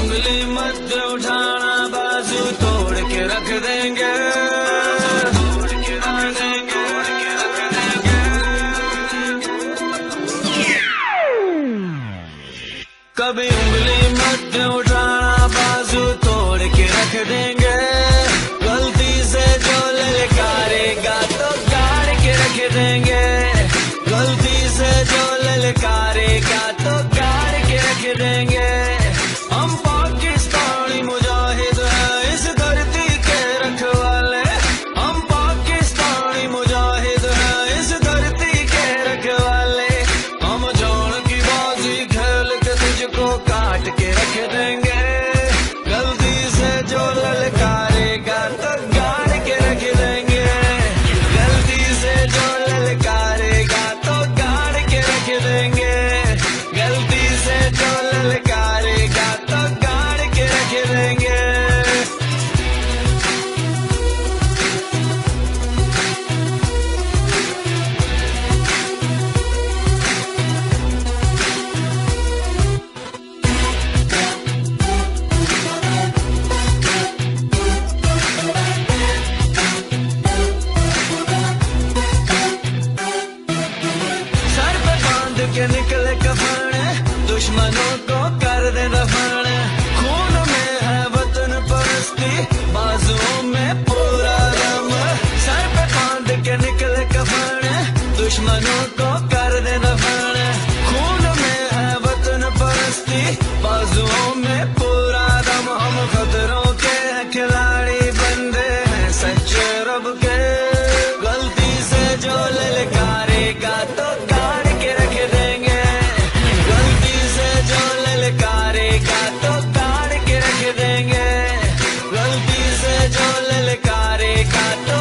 उंगली मत उठाना, बाजू तोड़ के रख देंगे। कभी उंगली मत उठाना, बाजू तोड़ के रख देंगे। गलती से जो ललकारेगा तो गाड़ के रख देंगे। गलती से जो ललकारेगा तो गाड़ के रख देंगे। हम पाकिस्तानी मुजाहिद हैं, इस धरती के रखवाले। हम पाकिस्तानी मुजाहिद हैं, इस धरती के रखवाले। हम जान की बाजी खेल के तुझको काट के रख देंगे। गलती से जो ललकारेगा तो गाड़ के रख देंगे। गलती से जो ललकारेगा तो गाड़ के रख देंगे। गलती से जो ललकारेगा तो गाड़ के रख देंगे। सर पे बांध के निकले कफन, दुश्मनों को कर दे दफन। खून में है वतन परस्ती, बाजुओं में पूरा दम। सर पे बांध के निकले कफन, दुश्मनों को कर दे दफन। खून में है वतन परस्ती, बाजुओं में पूरा दम। हम खतरों के खिलाड़ी बंदे हैं सच्चे रब के। गलती से जो ललकारेगा तो गाड़ के रख देंगे। गलती से जो ललकारेगा तो गाड़ के रख देंगे। गलती से जो ललकारेगा तो